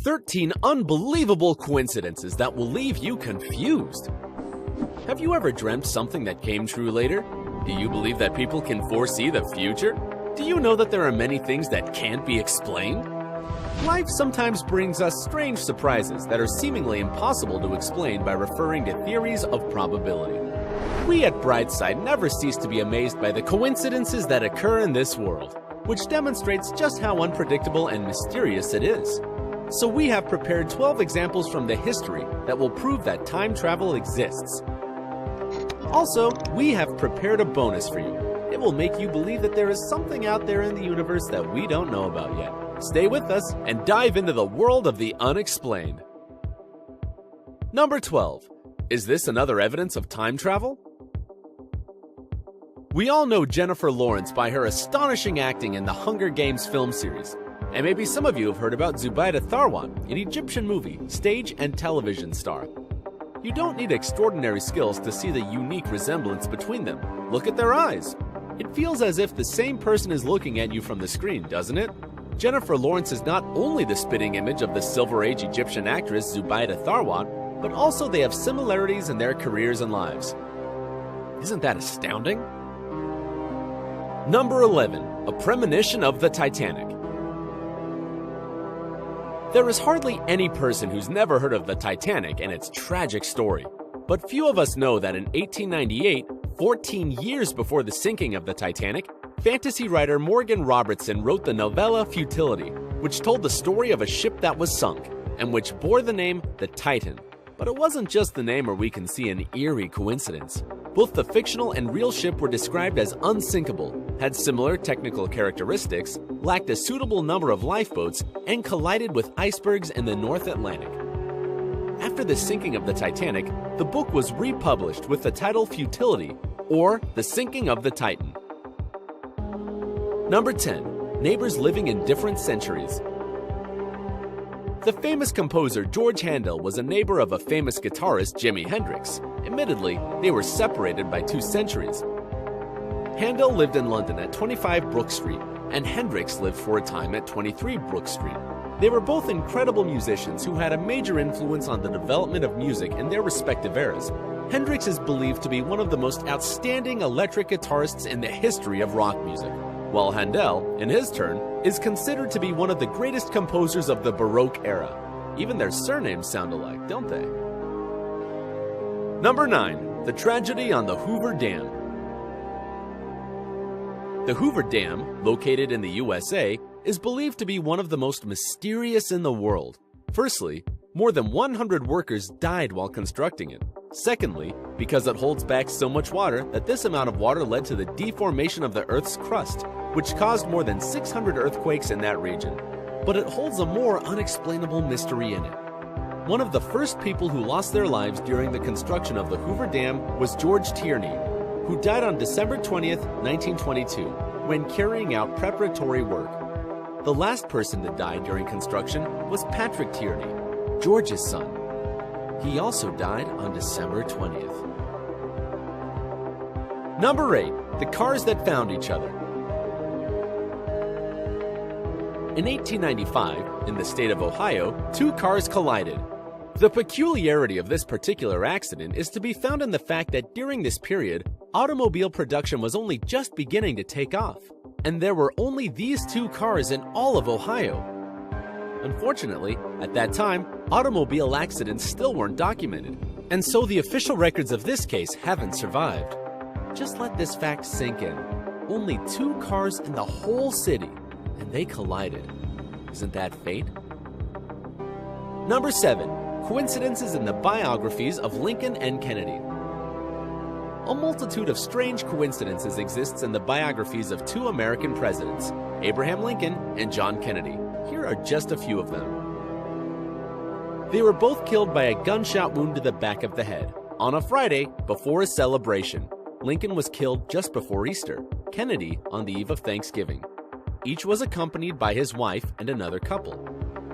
13 unbelievable coincidences that will leave you confused. Have you ever dreamt something that came true later? Do you believe that people can foresee the future? Do you know that there are many things that can't be explained? Life sometimes brings us strange surprises that are seemingly impossible to explain by referring to theories of probability. We at Brightside never cease to be amazed by the coincidences that occur in this world, which demonstrates just how unpredictable and mysterious it is. So we have prepared 12 examples from the history that will prove that time travel exists. Also, we have prepared a bonus for you. It will make you believe that there is something out there in the universe that we don't know about yet. Stay with us and dive into the world of the unexplained. Number 12. Is this another evidence of time travel? We all know Jennifer Lawrence by her astonishing acting in the Hunger Games film series. And maybe some of you have heard about Zubaida Tharwan, an Egyptian movie, stage and television star. You don't need extraordinary skills to see the unique resemblance between them. Look at their eyes. It feels as if the same person is looking at you from the screen, doesn't it? Jennifer Lawrence is not only the spitting image of the Silver Age Egyptian actress Zubaida Tharwan, but also they have similarities in their careers and lives. Isn't that astounding? Number 11. A premonition of the Titanic. There is hardly any person who's never heard of the Titanic and its tragic story. But few of us know that in 1898, 14 years before the sinking of the Titanic, fantasy writer Morgan Robertson wrote the novella Futility, which told the story of a ship that was sunk, and which bore the name the Titan. But it wasn't just the name where we can see an eerie coincidence. Both the fictional and real ship were described as unsinkable, had similar technical characteristics, lacked a suitable number of lifeboats, and collided with icebergs in the North Atlantic. After the sinking of the Titanic, the book was republished with the title Futility, or The Sinking of the Titan. Number 10. Neighbors living in different centuries. The famous composer George Handel was a neighbor of a famous guitarist Jimi Hendrix. Admittedly, they were separated by 2 centuries. Handel lived in London at 25 Brook Street, and Hendrix lived for a time at 23 Brook Street. They were both incredible musicians who had a major influence on the development of music in their respective eras. Hendrix is believed to be one of the most outstanding electric guitarists in the history of rock music, while Handel, in his turn, is considered to be one of the greatest composers of the Baroque era. Even their surnames sound alike, don't they? Number 9. The tragedy on the Hoover Dam. The Hoover Dam, located in the USA, is believed to be one of the most mysterious in the world. Firstly, more than 100 workers died while constructing it. Secondly, because it holds back so much water that this amount of water led to the deformation of the Earth's crust, which caused more than 600 earthquakes in that region. But it holds a more unexplainable mystery in it. One of the first people who lost their lives during the construction of the Hoover Dam was George Tierney, who died on December 20th, 1922, when carrying out preparatory work. The last person to die during construction was Patrick Tierney, George's son. He also died on December 20th. Number 8. The cars that found each other. In 1895, in the state of Ohio, 2 cars collided. The peculiarity of this particular accident is to be found in the fact that during this period, automobile production was only just beginning to take off, and there were only these 2 cars in all of Ohio. Unfortunately, at that time, automobile accidents still weren't documented, and so the official records of this case haven't survived. Just let this fact sink in. Only 2 cars in the whole city, and they collided. Isn't that fate? Number 7. Coincidences in the biographies of Lincoln and Kennedy. A multitude of strange coincidences exists in the biographies of 2 American presidents, Abraham Lincoln and John Kennedy. Here are just a few of them. They were both killed by a gunshot wound to the back of the head on a Friday before a celebration. Lincoln was killed just before Easter, Kennedy on the eve of Thanksgiving. Each was accompanied by his wife and another couple.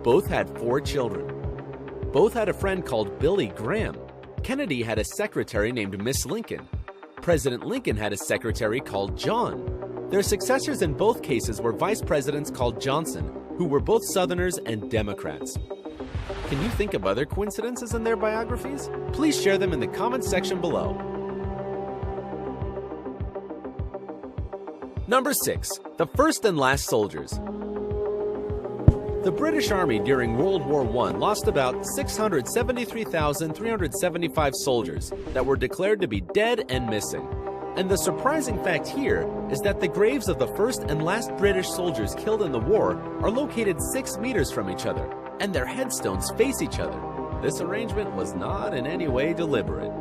Both had 4 children. Both had a friend called Billy Graham. Kennedy had a secretary named Miss Lincoln. President Lincoln had a secretary called John. Their successors in both cases were vice presidents called Johnson, who were both Southerners and Democrats. Can you think of other coincidences in their biographies? Please share them in the comments section below. Number 6. The First and Last Soldiers. The British Army during World War I lost about 673,375 soldiers that were declared to be dead and missing. And the surprising fact here is that the graves of the first and last British soldiers killed in the war are located 6 meters from each other, and their headstones face each other. This arrangement was not in any way deliberate.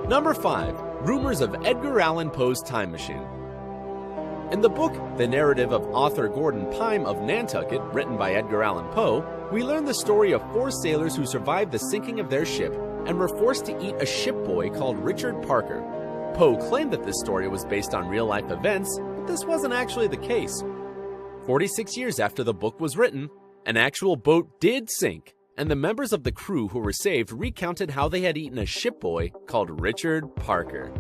Number 5. Rumors of Edgar Allan Poe's Time Machine. In the book The Narrative of Arthur Gordon Pym of Nantucket, written by Edgar Allan Poe, we learn the story of 4 sailors who survived the sinking of their ship and were forced to eat a shipboy called Richard Parker. Poe claimed that this story was based on real-life events, but this wasn't actually the case. 46 years after the book was written, an actual boat did sink, and the members of the crew who were saved recounted how they had eaten a shipboy called Richard Parker.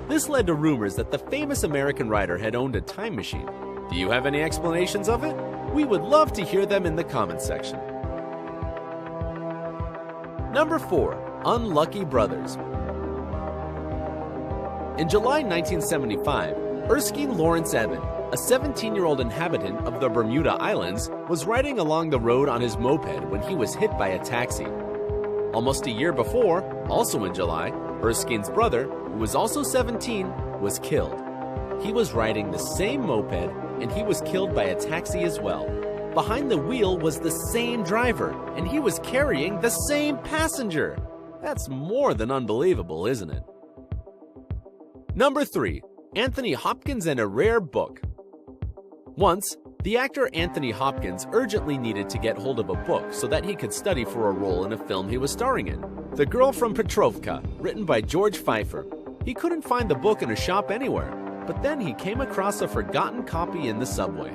This led to rumors that the famous American writer had owned a time machine. Do you have any explanations of it? We would love to hear them in the comments section. Number 4. Unlucky Brothers. In July 1975, Erskine Lawrence Evan, a 17-year-old inhabitant of the Bermuda Islands, was riding along the road on his moped when he was hit by a taxi. Almost a year before, also in July, Erskine's brother, who was also 17, was killed. He was riding the same moped and he was killed by a taxi as well. Behind the wheel was the same driver, and he was carrying the same passenger. That's more than unbelievable, isn't it? Number 3. Anthony Hopkins and a Rare Book. Once, the actor Anthony Hopkins urgently needed to get hold of a book so that he could study for a role in a film he was starring in, The Girl from Petrovka, written by George Pfeiffer. He couldn't find the book in a shop anywhere, but then he came across a forgotten copy in the subway.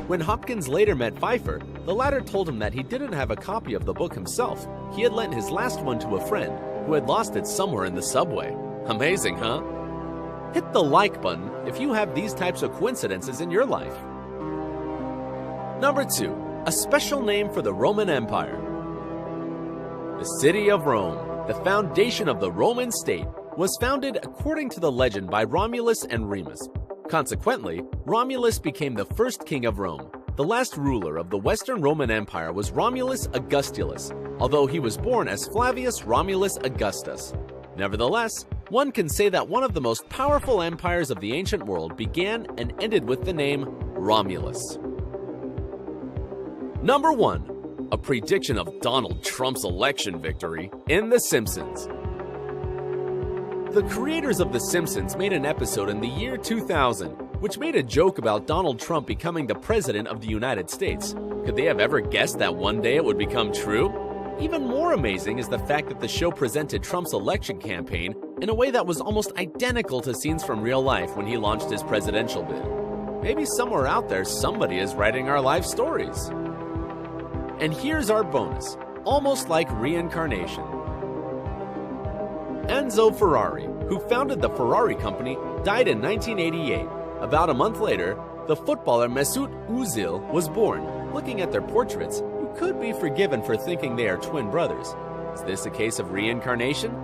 When Hopkins later met Pfeiffer, the latter told him that he didn't have a copy of the book himself. He had lent his last one to a friend who had lost it somewhere in the subway. Amazing, huh? Hit the like button if you have these types of coincidences in your life. Number 2. A special name for the Roman Empire. The city of Rome, the foundation of the Roman state, was founded according to the legend by Romulus and Remus. Consequently, Romulus became the first king of Rome. The last ruler of the Western Roman Empire was Romulus Augustulus, although he was born as Flavius Romulus Augustus. Nevertheless, one can say that one of the most powerful empires of the ancient world began and ended with the name Romulus. Number 1. A prediction of Donald Trump's election victory in The Simpsons. The creators of The Simpsons made an episode in the year 2000, which made a joke about Donald Trump becoming the president of the United States. Could they have ever guessed that one day it would become true? Even more amazing is the fact that the show presented Trump's election campaign in a way that was almost identical to scenes from real life when he launched his presidential bid. Maybe somewhere out there somebody is writing our life stories. And here's our bonus, almost like reincarnation. Enzo Ferrari, who founded the Ferrari company, died in 1988. About a month later, the footballer Mesut Özil was born. Looking at their portraits, you could be forgiven for thinking they are twin brothers. Is this a case of reincarnation?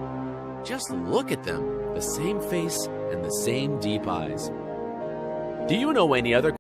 Just look at them, the same face and the same deep eyes. Do you know any other